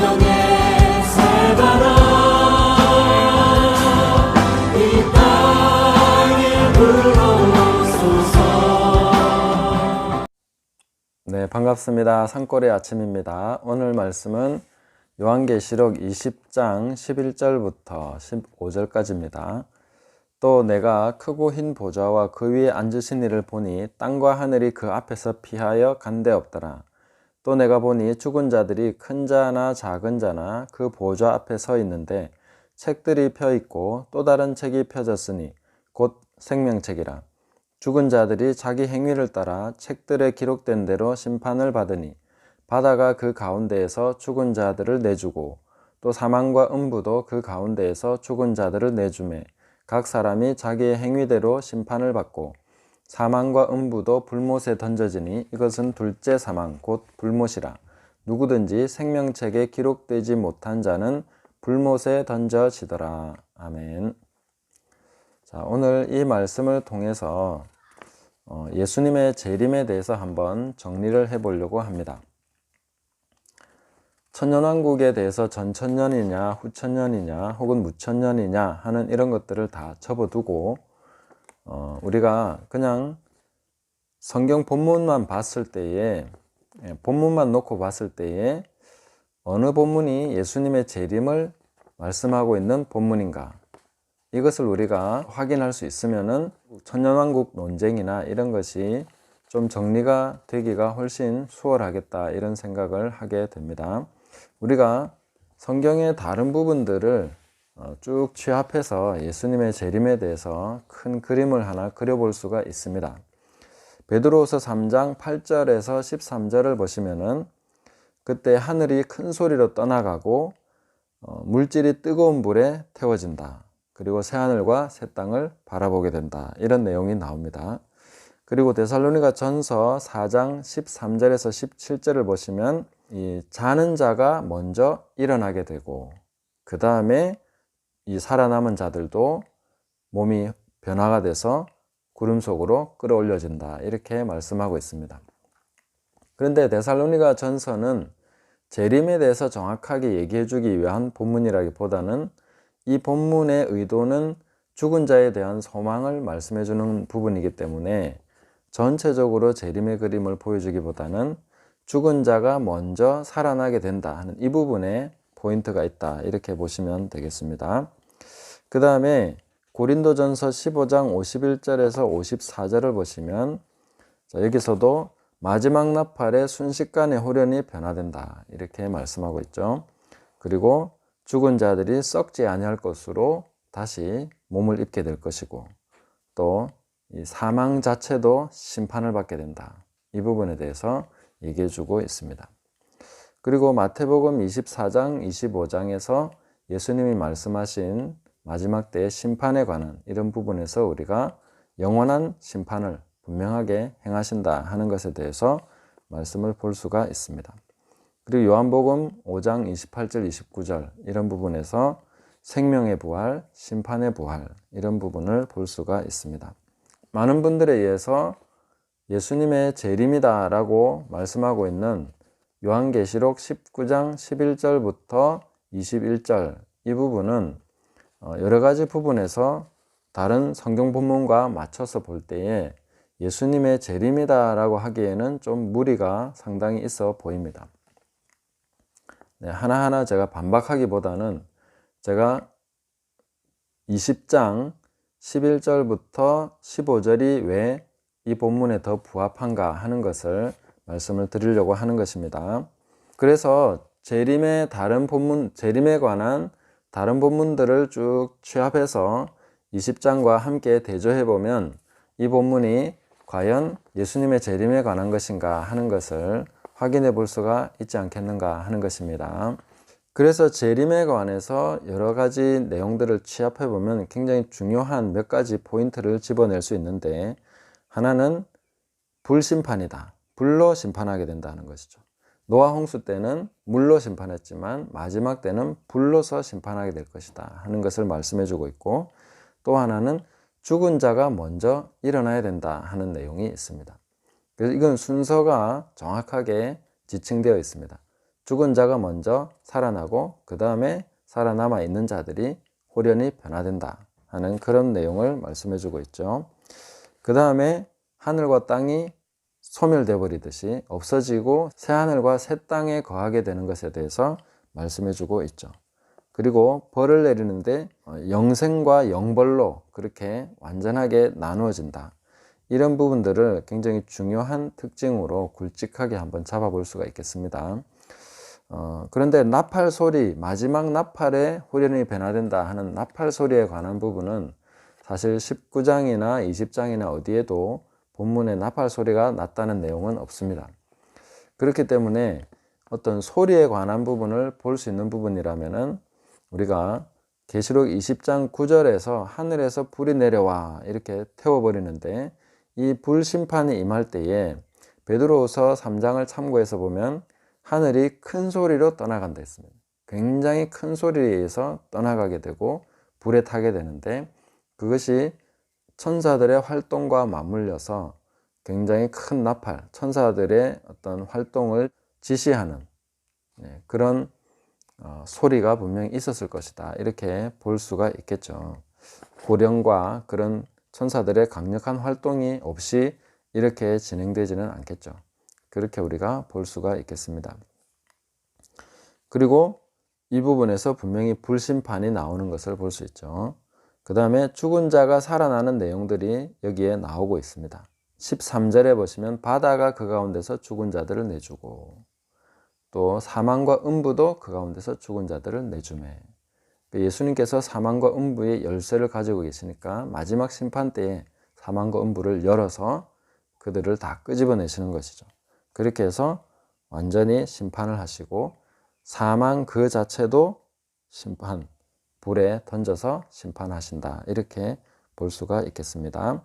성령의 살바라 이 땅에 불러오소서. 네, 반갑습니다. 산골의 아침입니다. 오늘 말씀은 요한계시록 20장 11절부터 15절까지입니다. 또 내가 크고 흰 보좌와 그 위에 앉으신 이를 보니 땅과 하늘이 그 앞에서 피하여 간데 없더라. 또 내가 보니 죽은 자들이 큰 자나 작은 자나 그 보좌 앞에 서 있는데 책들이 펴 있고 또 다른 책이 펴졌으니 곧 생명책이라. 죽은 자들이 자기 행위를 따라 책들에 기록된 대로 심판을 받으니 바다가 그 가운데에서 죽은 자들을 내주고 또 사망과 음부도 그 가운데에서 죽은 자들을 내주매 각 사람이 자기의 행위대로 심판을 받고 사망과 음부도 불못에 던져지니 이것은 둘째 사망 곧 불못이라. 누구든지 생명책에 기록되지 못한 자는 불못에 던져지더라. 아멘. 자, 오늘 이 말씀을 통해서 예수님의 재림에 대해서 한번 정리를 해보려고 합니다. 천년왕국에 대해서 전천년이냐 후천년이냐 혹은 무천년이냐 하는 이런 것들을 다 접어두고 우리가 그냥 성경 본문만 봤을 때에 본문만 놓고 봤을 때에 어느 본문이 예수님의 재림을 말씀하고 있는 본문인가, 이것을 우리가 확인할 수 있으면은 천년왕국 논쟁이나 이런 것이 좀 정리가 되기가 훨씬 수월하겠다, 이런 생각을 하게 됩니다. 우리가 성경의 다른 부분들을 쭉 취합해서 예수님의 재림에 대해서 큰 그림을 하나 그려볼 수가 있습니다. 베드로후서 3장 8절에서 13절을 보시면은 그때 하늘이 큰 소리로 떠나가고 물질이 뜨거운 불에 태워진다. 그리고 새하늘과 새 땅을 바라보게 된다. 이런 내용이 나옵니다. 그리고 데살로니가 전서 4장 13절에서 17절을 보시면 이 자는 자가 먼저 일어나게 되고 그 다음에 이 살아남은 자들도 몸이 변화가 돼서 구름 속으로 끌어올려진다, 이렇게 말씀하고 있습니다. 그런데 데살로니가 전서는 재림에 대해서 정확하게 얘기해 주기 위한 본문이라기보다는 이 본문의 의도는 죽은 자에 대한 소망을 말씀해 주는 부분이기 때문에 전체적으로 재림의 그림을 보여주기보다는 죽은 자가 먼저 살아나게 된다 하는 이 부분에 포인트가 있다, 이렇게 보시면 되겠습니다. 그 다음에 고린도전서 15장 51절에서 54절을 보시면 여기서도 마지막 나팔에 순식간에 호련히 변화된다, 이렇게 말씀하고 있죠. 그리고 죽은 자들이 썩지 아니할 것으로 다시 몸을 입게 될 것이고 또 이 사망 자체도 심판을 받게 된다, 이 부분에 대해서 얘기해 주고 있습니다. 그리고 마태복음 24장 25장에서 예수님이 말씀하신 마지막 때의 심판에 관한 이런 부분에서 우리가 영원한 심판을 분명하게 행하신다 하는 것에 대해서 말씀을 볼 수가 있습니다. 그리고 요한복음 5장 28절 29절 이런 부분에서 생명의 부활, 심판의 부활, 이런 부분을 볼 수가 있습니다. 많은 분들에 의해서 예수님의 재림이다 라고 말씀하고 있는 요한계시록 19장 11절부터 21절 이 부분은 여러 가지 부분에서 다른 성경 본문과 맞춰서 볼 때에 예수님의 재림이다 라고 하기에는 좀 무리가 상당히 있어 보입니다. 네, 하나하나 제가 반박하기보다는 제가 20장 11절부터 15절이 왜 이 본문에 더 부합한가 하는 것을 말씀을 드리려고 하는 것입니다. 그래서 재림에 관한 다른 본문들을 쭉 취합해서 20장과 함께 대조해 보면 이 본문이 과연 예수님의 재림에 관한 것인가 하는 것을 확인해 볼 수가 있지 않겠는가 하는 것입니다. 그래서 재림에 관해서 여러 가지 내용들을 취합해 보면 굉장히 중요한 몇 가지 포인트를 집어낼 수 있는데, 하나는 불심판이다. 불로 심판하게 된다는 것이죠. 노아 홍수 때는 물로 심판했지만 마지막 때는 불로서 심판하게 될 것이다 하는 것을 말씀해 주고 있고, 또 하나는 죽은 자가 먼저 일어나야 된다 하는 내용이 있습니다. 그래서 이건 순서가 정확하게 지칭되어 있습니다. 죽은 자가 먼저 살아나고 그 다음에 살아남아 있는 자들이 홀연히 변화된다 하는 그런 내용을 말씀해 주고 있죠. 그 다음에 하늘과 땅이 소멸돼 버리듯이 없어지고 새 하늘과 새 땅에 거하게 되는 것에 대해서 말씀해 주고 있죠. 그리고 벌을 내리는데 영생과 영벌로 그렇게 완전하게 나누어진다. 이런 부분들을 굉장히 중요한 특징으로 굵직하게 한번 잡아볼 수가 있겠습니다. 그런데 나팔 소리, 마지막 나팔에 홀연히 변화된다 하는 나팔 소리에 관한 부분은 사실 19장이나 20장이나 어디에도 본문에 나팔 소리가 났다는 내용은 없습니다. 그렇기 때문에 어떤 소리에 관한 부분을 볼 수 있는 부분이라면은 우리가 계시록 20장 9절에서 하늘에서 불이 내려와 이렇게 태워버리는데 이 불 심판이 임할 때에 베드로후서 3장을 참고해서 보면 하늘이 큰 소리로 떠나간다 했습니다. 굉장히 큰 소리에 의해서 떠나가게 되고 불에 타게 되는데 그것이 천사들의 활동과 맞물려서 굉장히 큰 나팔, 천사들의 어떤 활동을 지시하는 그런 소리가 분명히 있었을 것이다. 이렇게 볼 수가 있겠죠. 고령과 그런 천사들의 강력한 활동이 없이 이렇게 진행되지는 않겠죠. 그렇게 우리가 볼 수가 있겠습니다. 그리고 이 부분에서 분명히 불심판이 나오는 것을 볼 수 있죠. 그 다음에 죽은 자가 살아나는 내용들이 여기에 나오고 있습니다. 13절에 보시면 바다가 그 가운데서 죽은 자들을 내주고 또 사망과 음부도 그 가운데서 죽은 자들을 내주매. 예수님께서 사망과 음부의 열쇠를 가지고 계시니까 마지막 심판 때에 사망과 음부를 열어서 그들을 다 끄집어내시는 것이죠. 그렇게 해서 완전히 심판을 하시고 사망 그 자체도 심판, 불에 던져서 심판하신다. 이렇게 볼 수가 있겠습니다.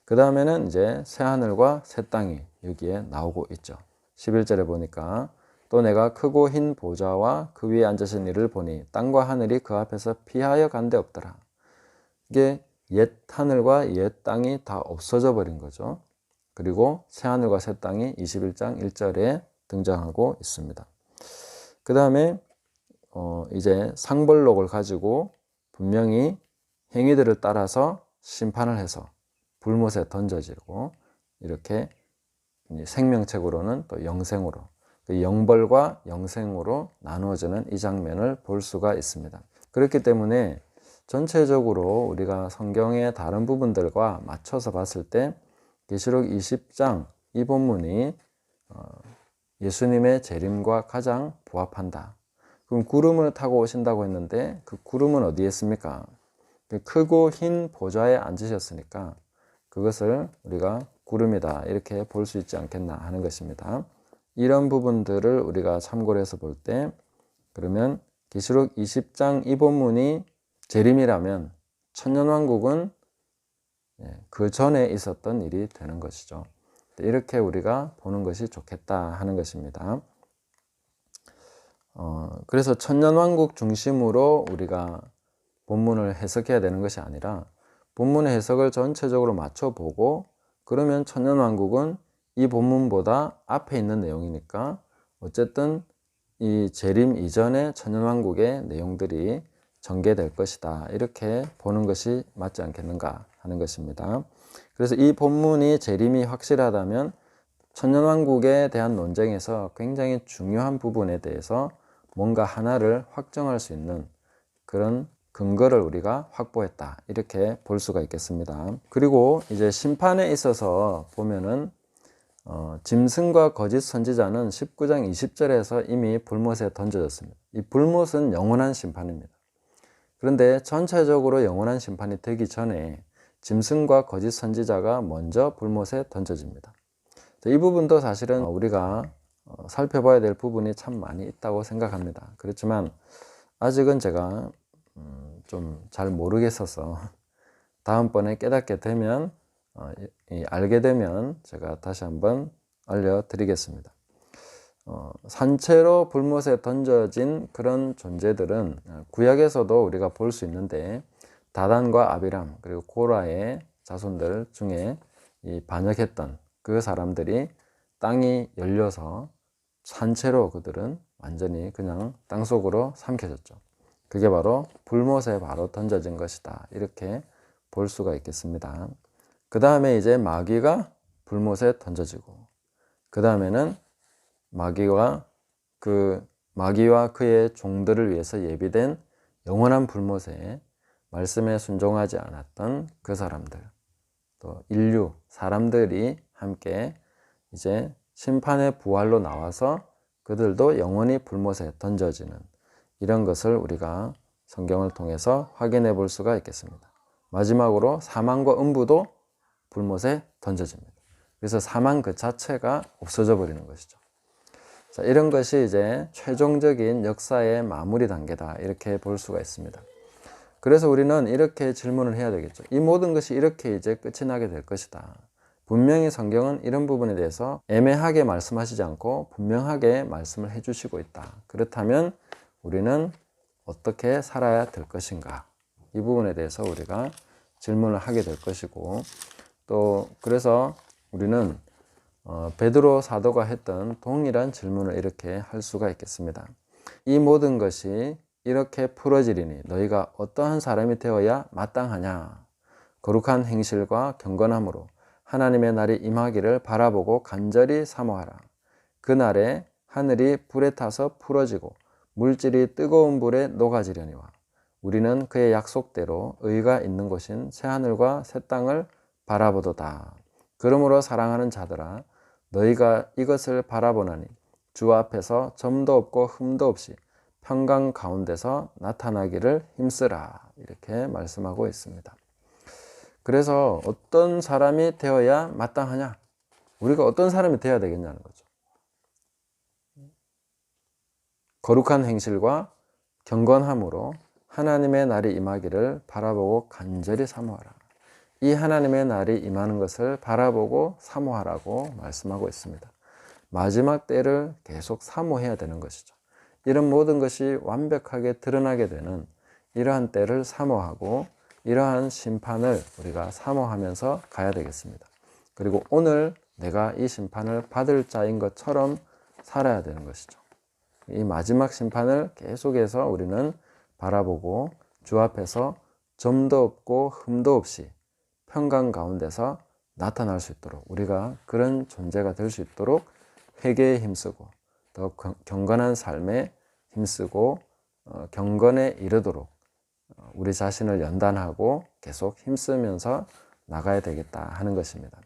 그 다음에는 이제 새 하늘과 새 땅이 여기에 나오고 있죠. 11절에 보니까 또 내가 크고 흰 보좌와 그 위에 앉으신 이를 보니 땅과 하늘이 그 앞에서 피하여 간데 없더라. 이게 옛 하늘과 옛 땅이 다 없어져 버린 거죠. 그리고 새 하늘과 새 땅이 21장 1절에 등장하고 있습니다. 그 다음에 이제 상벌록을 가지고 분명히 행위들을 따라서 심판을 해서 불못에 던져지고 이렇게 생명책으로는 또 영생으로 영벌과 영생으로 나누어지는 이 장면을 볼 수가 있습니다. 그렇기 때문에 전체적으로 우리가 성경의 다른 부분들과 맞춰서 봤을 때 계시록 20장 이 본문이 예수님의 재림과 가장 부합한다. 그럼 구름을 타고 오신다고 했는데 그 구름은 어디에 있습니까? 크고 흰 보좌에 앉으셨으니까 그것을 우리가 구름이다 이렇게 볼 수 있지 않겠나 하는 것입니다. 이런 부분들을 우리가 참고를 해서 볼 때 그러면 계시록 20장 이 본문이 재림이라면 천년왕국은 그 전에 있었던 일이 되는 것이죠. 이렇게 우리가 보는 것이 좋겠다 하는 것입니다. 그래서 천년왕국 중심으로 우리가 본문을 해석해야 되는 것이 아니라 본문의 해석을 전체적으로 맞춰보고 그러면 천년왕국은 이 본문보다 앞에 있는 내용이니까 어쨌든 이 재림 이전의 천년왕국의 내용들이 전개될 것이다. 이렇게 보는 것이 맞지 않겠는가 하는 것입니다. 그래서 이 본문이 재림이 확실하다면 천년왕국에 대한 논쟁에서 굉장히 중요한 부분에 대해서 뭔가 하나를 확정할 수 있는 그런 근거를 우리가 확보했다. 이렇게 볼 수가 있겠습니다. 그리고 이제 심판에 있어서 보면은 짐승과 거짓 선지자는 19장 20절에서 이미 불못에 던져졌습니다. 이 불못은 영원한 심판입니다. 그런데 전체적으로 영원한 심판이 되기 전에 짐승과 거짓 선지자가 먼저 불못에 던져집니다. 이 부분도 사실은 우리가 살펴봐야 될 부분이 참 많이 있다고 생각합니다. 그렇지만 아직은 제가 좀 잘 모르겠어서 다음번에 깨닫게 되면 알게 되면 제가 다시 한번 알려드리겠습니다. 산채로 불못에 던져진 그런 존재들은 구약에서도 우리가 볼 수 있는데 다단과 아비람 그리고 고라의 자손들 중에 이 반역했던 그 사람들이 땅이 열려서 산채로 그들은 완전히 그냥 땅속으로 삼켜졌죠. 그게 바로 불못에 바로 던져진 것이다. 이렇게 볼 수가 있겠습니다. 그 다음에 이제 마귀가 불못에 던져지고, 그 다음에는 마귀와 그의 종들을 위해서 예비된 영원한 불못에 말씀에 순종하지 않았던 그 사람들, 또 인류, 사람들이 함께 이제 심판의 부활로 나와서 그들도 영원히 불못에 던져지는 이런 것을 우리가 성경을 통해서 확인해 볼 수가 있겠습니다. 마지막으로 사망과 음부도 불못에 던져집니다. 그래서 사망 그 자체가 없어져 버리는 것이죠. 자, 이런 것이 이제 최종적인 역사의 마무리 단계다. 이렇게 볼 수가 있습니다. 그래서 우리는 이렇게 질문을 해야 되겠죠. 이 모든 것이 이렇게 이제 끝이 나게 될 것이다. 분명히 성경은 이런 부분에 대해서 애매하게 말씀하시지 않고 분명하게 말씀을 해주시고 있다. 그렇다면 우리는 어떻게 살아야 될 것인가? 이 부분에 대해서 우리가 질문을 하게 될 것이고, 또 그래서 우리는 베드로 사도가 했던 동일한 질문을 이렇게 할 수가 있겠습니다. 이 모든 것이 이렇게 풀어지리니 너희가 어떠한 사람이 되어야 마땅하냐? 거룩한 행실과 경건함으로 하나님의 날이 임하기를 바라보고 간절히 사모하라. 그날에 하늘이 불에 타서 풀어지고 물질이 뜨거운 불에 녹아지려니와 우리는 그의 약속대로 의가 있는 곳인 새하늘과 새 땅을 바라보도다. 그러므로 사랑하는 자들아, 너희가 이것을 바라보나니 주 앞에서 점도 없고 흠도 없이 평강 가운데서 나타나기를 힘쓰라. 이렇게 말씀하고 있습니다. 그래서 어떤 사람이 되어야 마땅하냐? 우리가 어떤 사람이 되어야 되겠냐는 거죠. 거룩한 행실과 경건함으로 하나님의 날이 임하기를 바라보고 간절히 사모하라. 이 하나님의 날이 임하는 것을 바라보고 사모하라고 말씀하고 있습니다. 마지막 때를 계속 사모해야 되는 것이죠. 이런 모든 것이 완벽하게 드러나게 되는 이러한 때를 사모하고 이러한 심판을 우리가 사모하면서 가야 되겠습니다. 그리고 오늘 내가 이 심판을 받을 자인 것처럼 살아야 되는 것이죠. 이 마지막 심판을 계속해서 우리는 바라보고 주 앞에서 점도 없고 흠도 없이 평강 가운데서 나타날 수 있도록, 우리가 그런 존재가 될 수 있도록 회개에 힘쓰고 더 경건한 삶에 힘쓰고 경건에 이르도록 우리 자신을 연단하고 계속 힘쓰면서 나가야 되겠다 하는 것입니다.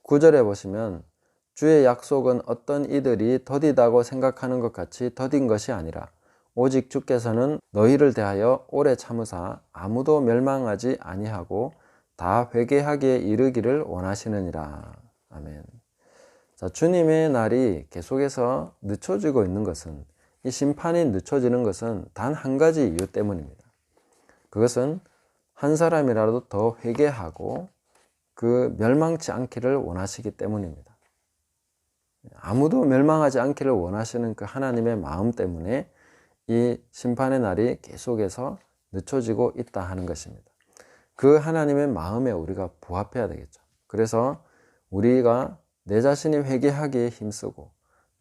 9절에 보시면 주의 약속은 어떤 이들이 더디다고 생각하는 것 같이 더딘 것이 아니라 오직 주께서는 너희를 대하여 오래 참으사 아무도 멸망하지 아니하고 다 회개하기에 이르기를 원하시느니라. 아멘. 자, 주님의 날이 계속해서 늦춰지고 있는 것은, 이 심판이 늦춰지는 것은 단 한 가지 이유 때문입니다. 그것은 한 사람이라도 더 회개하고 그 멸망치 않기를 원하시기 때문입니다. 아무도 멸망하지 않기를 원하시는 그 하나님의 마음 때문에 이 심판의 날이 계속해서 늦춰지고 있다 하는 것입니다. 그 하나님의 마음에 우리가 부합해야 되겠죠. 그래서 우리가 내 자신이 회개하기에 힘쓰고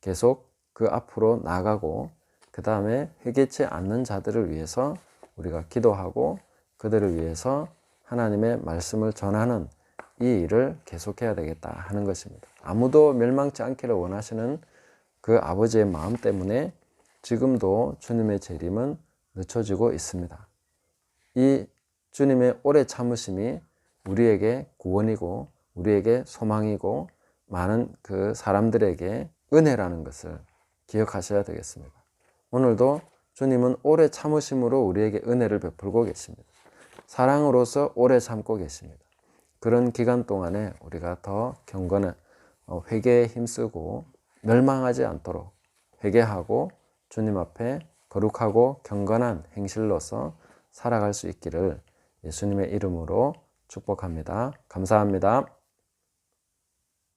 계속 그 앞으로 나가고 그 다음에 회개치 않는 자들을 위해서 우리가 기도하고 그들을 위해서 하나님의 말씀을 전하는 이 일을 계속해야 되겠다 하는 것입니다. 아무도 멸망치 않기를 원하시는 그 아버지의 마음 때문에 지금도 주님의 재림은 늦춰지고 있습니다. 이 주님의 오래 참으심이 우리에게 구원이고 우리에게 소망이고 많은 그 사람들에게 은혜라는 것을 기억하셔야 되겠습니다. 오늘도 주님은 오래 참으심으로 우리에게 은혜를 베풀고 계십니다. 사랑으로서 오래 참고 계십니다. 그런 기간 동안에 우리가 더 경건한 회개에 힘쓰고 멸망하지 않도록 회개하고 주님 앞에 거룩하고 경건한 행실로서 살아갈 수 있기를 예수님의 이름으로 축복합니다. 감사합니다.